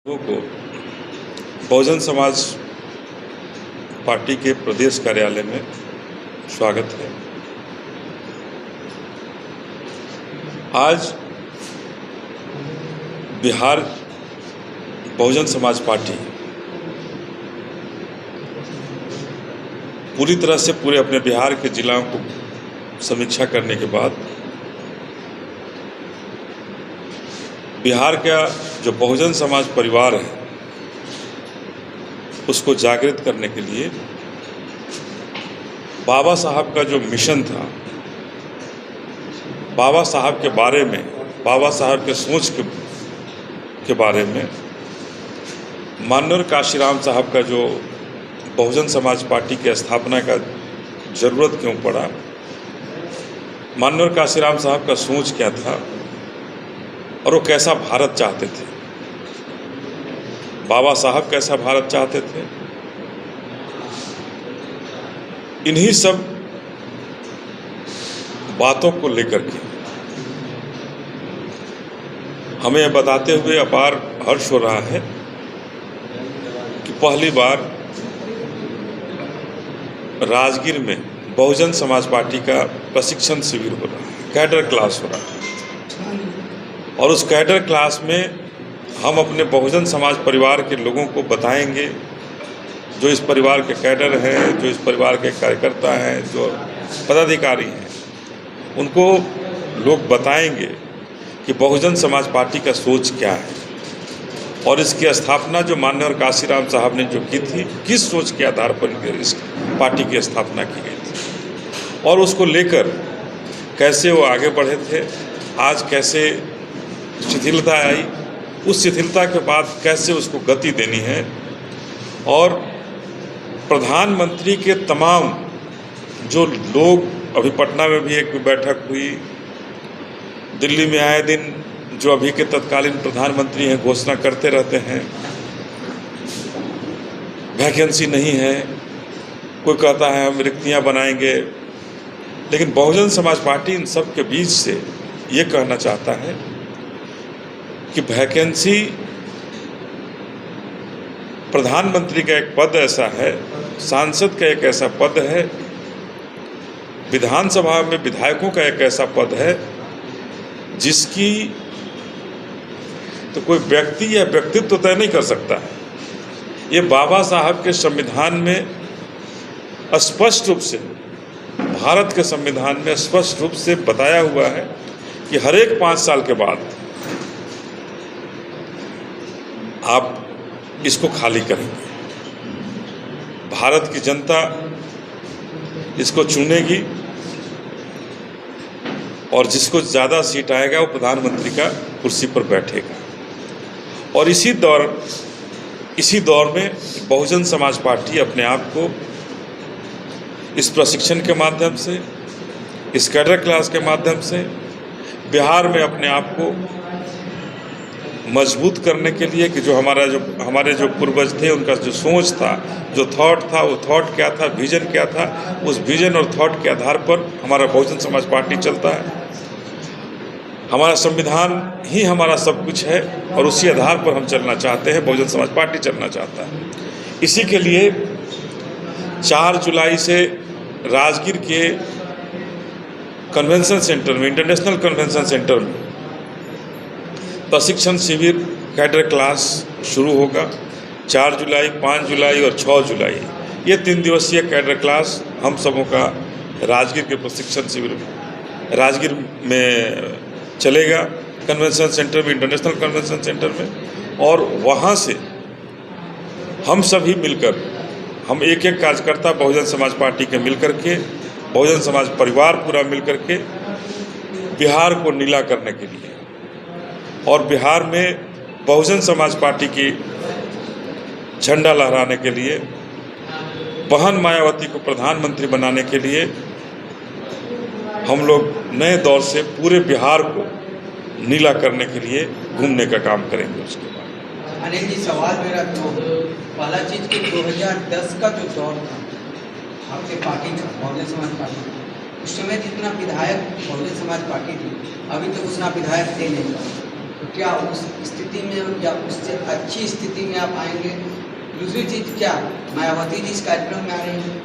लोगों को बहुजन समाज पार्टी के प्रदेश कार्यालय में स्वागत है। आज बिहार बहुजन समाज पार्टी पूरी तरह से पूरे अपने बिहार के जिलों को समीक्षा करने के बाद बिहार का जो बहुजन समाज परिवार है उसको जागृत करने के लिए बाबा साहब का जो मिशन था, बाबा साहब के बारे में, बाबा साहब के सोच के बारे में माननीय काशीराम साहब का जो बहुजन समाज पार्टी की स्थापना का ज़रूरत क्यों पड़ा, माननीय काशीराम साहब का सोच क्या था और वो कैसा भारत चाहते थे, बाबा साहब कैसा भारत चाहते थे। इन्हीं सब बातों को लेकर के हमें बताते हुए अपार हर्ष हो रहा है कि पहली बार राजगीर में बहुजन समाज पार्टी का प्रशिक्षण शिविर हो रहा है, कैडर क्लास हो रहा है। और उस कैडर क्लास में हम अपने बहुजन समाज परिवार के लोगों को बताएंगे, जो इस परिवार के कैडर हैं, जो इस परिवार के कार्यकर्ता हैं, जो पदाधिकारी हैं, उनको लोग बताएंगे कि बहुजन समाज पार्टी का सोच क्या है और इसकी स्थापना जो माननीय काशीराम साहब ने जो की थी, किस सोच के आधार पर इस पार्टी की स्थापना की गई थी और उसको लेकर कैसे वो आगे बढ़े थे, आज कैसे शिथिलता आई, उस शिथिलता के बाद कैसे उसको गति देनी है। और प्रधानमंत्री के तमाम जो लोग, अभी पटना में भी एक बैठक हुई, दिल्ली में आए दिन जो अभी के तत्कालीन प्रधानमंत्री हैं घोषणा करते रहते हैं वैकेंसी नहीं है, कोई कहता है हम रिक्तियां बनाएंगे, लेकिन बहुजन समाज पार्टी इन सब के बीच से ये कहना चाहता है कि वैकेंसी, प्रधानमंत्री का एक पद ऐसा है, सांसद का एक ऐसा पद है, विधानसभा में विधायकों का एक ऐसा पद है जिसकी तो कोई व्यक्ति या व्यक्तित्व तय नहीं कर सकता है। ये बाबा साहब के संविधान में स्पष्ट रूप से, भारत के संविधान में स्पष्ट रूप से बताया हुआ है कि हर एक 5 साल के बाद आप इसको खाली करेंगे, भारत की जनता इसको चुनेगी और जिसको ज़्यादा सीट आएगा वो प्रधानमंत्री का कुर्सी पर बैठेगा। और इसी दौर में बहुजन समाज पार्टी अपने आप को इस प्रशिक्षण के माध्यम से, इस कैडर क्लास के माध्यम से बिहार में अपने आप को मजबूत करने के लिए कि जो हमारे जो पूर्वज थे उनका जो सोच था, जो थॉट था, वो थॉट क्या था, विजन क्या था, उस विजन और थॉट के आधार पर हमारा बहुजन समाज पार्टी चलता है। हमारा संविधान ही हमारा सब कुछ है और उसी आधार पर हम चलना चाहते हैं, बहुजन समाज पार्टी चलना चाहता है। इसी के लिए 4 जुलाई से राजगीर के कन्वेंशन सेंटर में, इंटरनेशनल कन्वेंशन सेंटर में प्रशिक्षण शिविर कैडर क्लास शुरू होगा। 4 जुलाई, 5 जुलाई और 6 जुलाई ये 3 दिवसीय कैडर क्लास हम सबों का राजगीर के प्रशिक्षण शिविर में राजगीर में चलेगा, कन्वेंशन सेंटर में, इंटरनेशनल कन्वेंशन सेंटर में। और वहाँ से हम सभी मिलकर, हम एक एक कार्यकर्ता बहुजन समाज पार्टी के मिलकर के, बहुजन समाज परिवार पूरा मिलकर के बिहार को नीला करने के लिए और बिहार में बहुजन समाज पार्टी की झंडा लहराने के लिए, बहन मायावती को प्रधानमंत्री बनाने के लिए हम लोग नए दौर से पूरे बिहार को नीला करने के लिए घूमने का काम करेंगे। उसके बाद अनिल जी, सवाल मेरा तो पहला चीज़ कि 2010 का जो दौर था आपके पार्टी का, बहुजन समाज पार्टी, उस समय जितना विधायक बहुजन समाज पार्टी थी, अभी तक उतना विधायक थे नहीं। तो क्या उस स्थिति में या उससे अच्छी स्थिति में आप आएंगे? दूसरी चीज़ क्या, मायावती जी इस कार्यक्रम में आ रही हैं?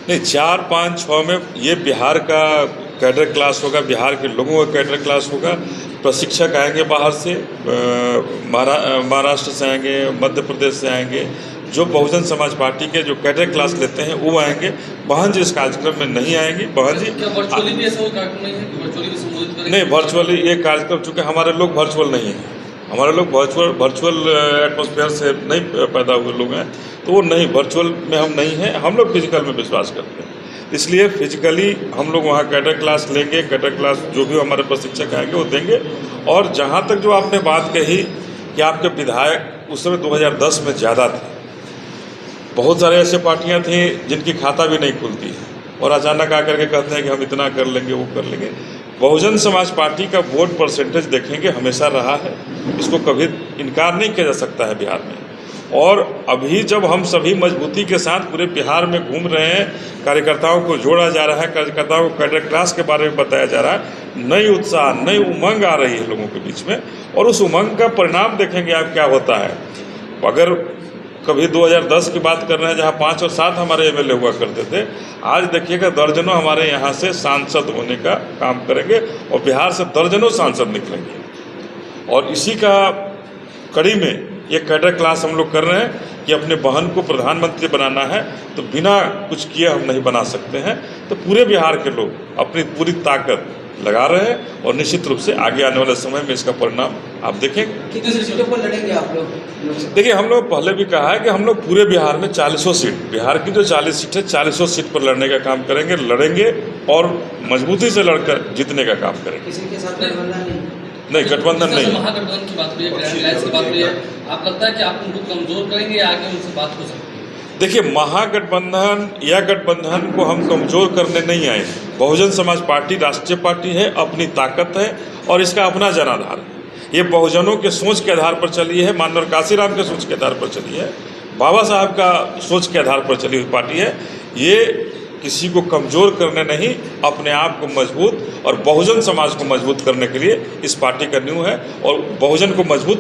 नहीं, 4, 5, 6 में ये बिहार का कैडर क्लास होगा, बिहार के लोगों का कैडर क्लास होगा। प्रशिक्षक आएंगे बाहर से, महाराष्ट्र से आएंगे, मध्य प्रदेश से आएंगे। जो बहुजन समाज पार्टी के जो कैडर क्लास लेते हैं वो आएंगे। बहन जी इस कार्यक्रम में नहीं आएंगी। बहन जी क्या वर्चुअली भी ऐसा कार्यक्रम नहीं है कि वर्चुअली भी संबोधित करेंगे? नहीं, वर्चुअली ये कार्यक्रम, चूँकि हमारे लोग वर्चुअल नहीं हैं, हमारे लोग वर्चुअल एटमॉस्फेयर से नहीं पैदा हुए लोग हैं, तो वो नहीं, वर्चुअल में हम नहीं हैं। हम लोग फिजिकल में विश्वास करते हैं, इसलिए फिजिकली हम लोग वहाँ कैडर क्लास लेंगे। कैडर क्लास जो भी हमारे प्रशिक्षक आएंगे वो देंगे। और जहाँ तक जो आपने बात कही कि आपके विधायक उस समय 2010 में ज़्यादा थे, बहुत सारे ऐसे पार्टियाँ थी जिनकी खाता भी नहीं खुलती है और अचानक आकर के कहते हैं कि हम इतना कर लेंगे, वो कर लेंगे। बहुजन समाज पार्टी का वोट परसेंटेज देखेंगे हमेशा रहा है, इसको कभी इनकार नहीं किया जा सकता है बिहार में। और अभी जब हम सभी मजबूती के साथ पूरे बिहार में घूम रहे हैं, कार्यकर्ताओं को जोड़ा जा रहा है, कार्यकर्ताओं को कैडर क्लास के बारे में बताया जा रहा है, नई उत्साह, नई उमंग आ रही है लोगों के बीच में, और उस उमंग का परिणाम देखेंगे आप क्या होता है। अगर कभी 2010 की बात कर रहे हैं जहां 5 और 7 हमारे एमएलए हुआ करते थे, आज देखिएगा दर्जनों हमारे यहाँ से सांसद होने का काम करेंगे और बिहार से दर्जनों सांसद निकलेंगे। और इसी का कड़ी में ये कैडर क्लास हम लोग कर रहे हैं कि अपने बहन को प्रधानमंत्री बनाना है तो बिना कुछ किए हम नहीं बना सकते हैं। तो पूरे बिहार के लोग अपनी पूरी ताकत लगा रहे हैं और निश्चित रूप से आगे आने वाले समय में इसका परिणाम आप देखेंगे। कितनी सीटों पर लड़ेंगे आप लोग? देखिए, हम लोग पहले भी कहा है कि हम लोग पूरे बिहार में 40 सीट, बिहार की जो 40 सीट है, 40 सीट पर लड़ने का काम करेंगे, लड़ेंगे और मजबूती से लड़कर जीतने का काम करेंगे। किसी के साथ गठबंधन नहीं, गठबंधन नहीं। महागठबंधन की बात हुई है, अलायंस की बात हुई है, आप लगता है कि आप उनको कमजोर करेंगे या आगे उनसे बात हो सकती है? देखिए, महागठबंधन या गठबंधन को हम कमजोर करने नहीं आए। बहुजन समाज पार्टी राष्ट्रीय पार्टी है, अपनी ताकत है और इसका अपना जनाधार है। ये बहुजनों के सोच के आधार पर चली है, माननीय काशीराम के सोच के आधार पर चली है, बाबा साहब का सोच के आधार पर चली हुई पार्टी है। ये किसी को कमज़ोर करने नहीं, अपने आप को मजबूत और बहुजन समाज को मजबूत करने के लिए इस पार्टी का न्यू है और बहुजन को मजबूत